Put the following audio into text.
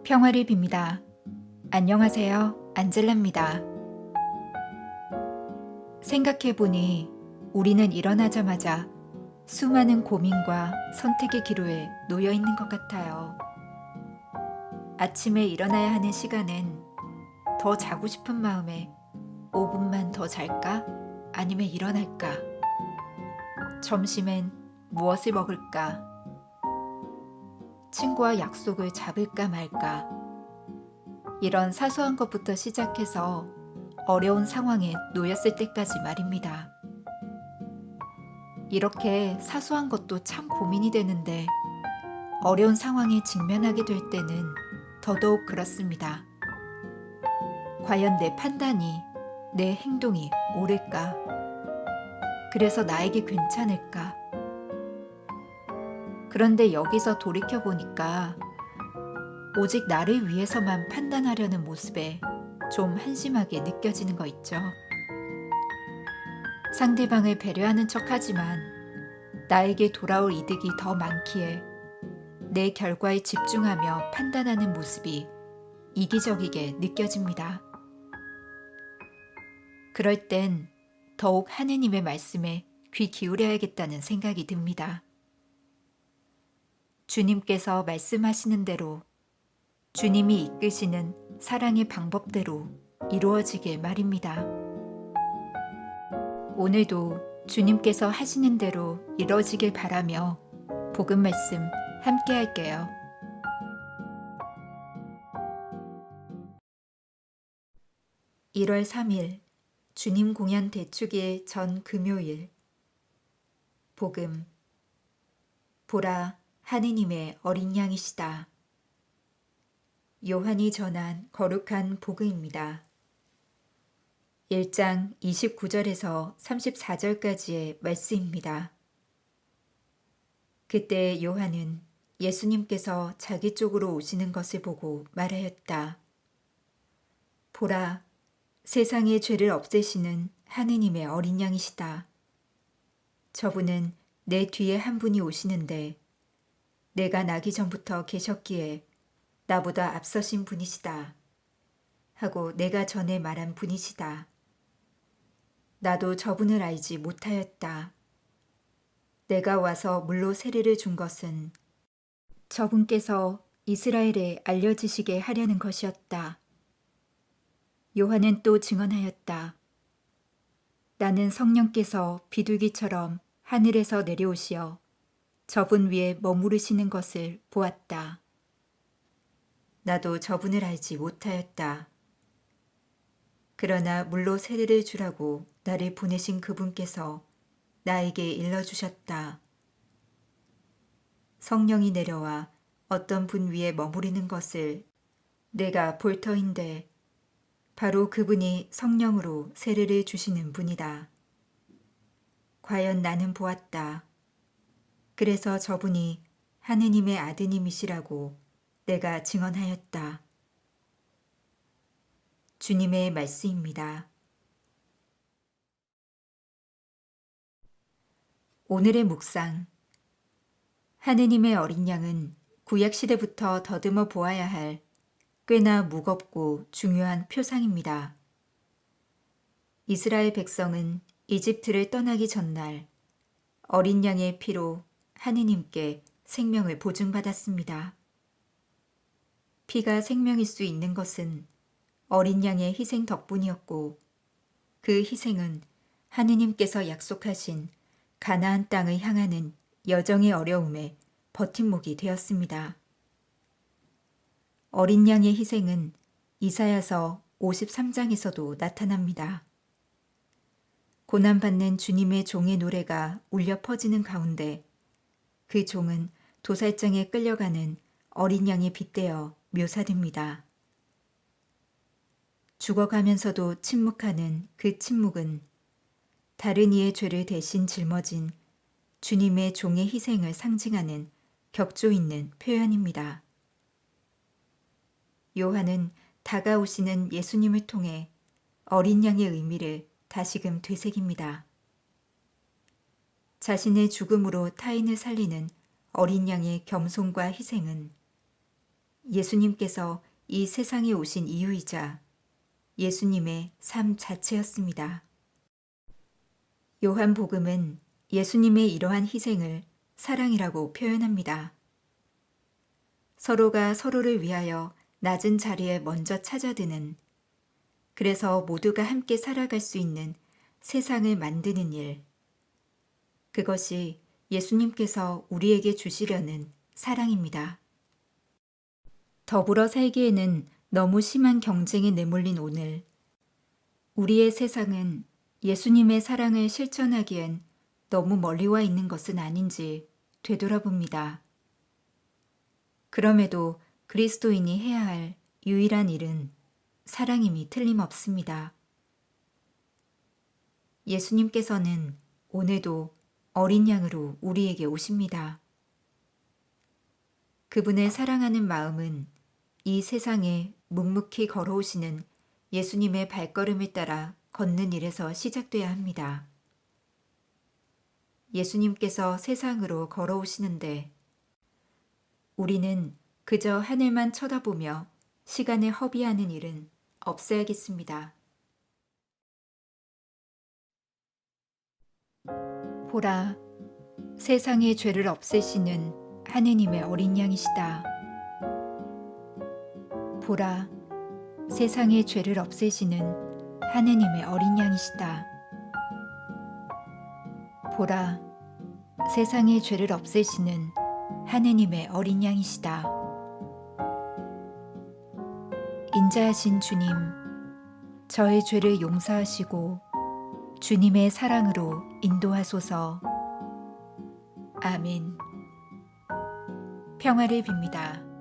평화를 빕니다. 안녕하세요. 안젤라입니다. 생각해보니 우리는 일어나자마자 수많은 고민과 선택의 기로에 놓여 있는 것 같아요. 아침에 일어나야 하는 시간엔 더 자고 싶은 마음에 5분만 더 잘까? 아니면 일어날까? 점심엔 무엇을 먹을까? 친구와 약속을 잡을까 말까? 이런 사소한 것부터 시작해서 어려운 상황에 놓였을 때까지 말입니다. 이렇게 사소한 것도 참 고민이 되는데 어려운 상황에 직면하게 될 때는 더더욱 그렇습니다. 과연 내 판단이, 내 행동이 옳을까? 그래서 나에게 괜찮을까? 그런데 여기서 돌이켜보니까 오직 나를 위해서만 판단하려는 모습에 좀 한심하게 느껴지는 거 있죠. 상대방을 배려하는 척하지만 나에게 돌아올 이득이 더 많기에 내 결과에 집중하며 판단하는 모습이 이기적이게 느껴집니다. 그럴 땐 더욱 하느님의 말씀에 귀 기울여야겠다는 생각이 듭니다. 주님께서 말씀하시는 대로 주님이 이끄시는 사랑의 방법대로 이루어지게 말입니다. 오늘도 주님께서 하시는 대로 이루어지길 바라며 복음 말씀 함께 할게요. (1월 3일) 주님 공연 대축일 전 금요일. 복음. 보라, 하느님의 어린 양이시다. 요한이 전한 거룩한 복음입니다. 1장 29절에서 34절까지의 말씀입니다. 그때 요한은 예수님께서 자기 쪽으로 오시는 것을 보고 말하였다. 보라, 세상의 죄를 없애시는 하느님의 어린 양이시다. 저분은 내 뒤에 한 분이 오시는데 내가 나기 전부터 계셨기에 나보다 앞서신 분이시다. 하고 내가 전에 말한 분이시다. 나도 저분을 알지 못하였다. 내가 와서 물로 세례를 준 것은 저분께서 이스라엘에 알려지시게 하려는 것이었다. 요한은 또 증언하였다. 나는 성령께서 비둘기처럼 하늘에서 내려오시어 저분 위에 머무르시는 것을 보았다. 나도 저분을 알지 못하였다. 그러나 물로 세례를 주라고 나를 보내신 그분께서 나에게 일러주셨다. 성령이 내려와 어떤 분 위에 머무르는 것을 내가 볼 터인데 바로 그분이 성령으로 세례를 주시는 분이다. 과연 나는 보았다. 그래서 저분이 하느님의 아드님이시라고 내가 증언하였다. 주님의 말씀입니다. 오늘의 묵상. 하느님의 어린 양은 구약시대부터 더듬어 보아야 할 꽤나 무겁고 중요한 표상입니다. 이스라엘 백성은 이집트를 떠나기 전날 어린 양의 피로 하느님께 생명을 보증받았습니다. 피가 생명일 수 있는 것은 어린 양의 희생 덕분이었고 그 희생은 하느님께서 약속하신 가나안 땅을 향하는 여정의 어려움에 버팀목이 되었습니다. 어린 양의 희생은 이사야서 53장에서도 나타납니다. 고난받는 주님의 종의 노래가 울려 퍼지는 가운데 그 종은 도살장에 끌려가는 어린 양에 빗대어 묘사됩니다. 죽어가면서도 침묵하는 그 침묵은 다른 이의 죄를 대신 짊어진 주님의 종의 희생을 상징하는 격조 있는 표현입니다. 요한은 다가오시는 예수님을 통해 어린 양의 의미를 다시금 되새깁니다. 자신의 죽음으로 타인을 살리는 어린 양의 겸손과 희생은 예수님께서 이 세상에 오신 이유이자 예수님의 삶 자체였습니다. 요한복음은 예수님의 이러한 희생을 사랑이라고 표현합니다. 서로가 서로를 위하여 낮은 자리에 먼저 찾아드는, 그래서 모두가 함께 살아갈 수 있는 세상을 만드는 일, 그것이 예수님께서 우리에게 주시려는 사랑입니다. 더불어 살기에는 너무 심한 경쟁에 내몰린 오늘, 우리의 세상은 예수님의 사랑을 실천하기엔 너무 멀리 와 있는 것은 아닌지 되돌아봅니다. 그럼에도 그리스도인이 해야 할 유일한 일은 사랑임이 틀림없습니다. 예수님께서는 오늘도 어린 양으로 우리에게 오십니다. 그분을 사랑하는 마음은 이 세상에 묵묵히 걸어오시는 예수님의 발걸음을 따라 걷는 일에서 시작돼야 합니다. 예수님께서 세상으로 걸어오시는데 우리는 그저 하늘만 쳐다보며 시간을 허비하는 일은 없어야겠습니다. 보라, 세상의 죄를 없애시는 하느님의 어린 양이시다. 보라, 세상의 죄를 없애시는 하느님의 어린 양이시다. 보라, 세상의 죄를 없애시는 하느님의 어린 양이시다. 인자하신 주님, 저의 죄를 용서하시고 주님의 사랑으로 인도하소서. 아멘. 평화를 빕니다.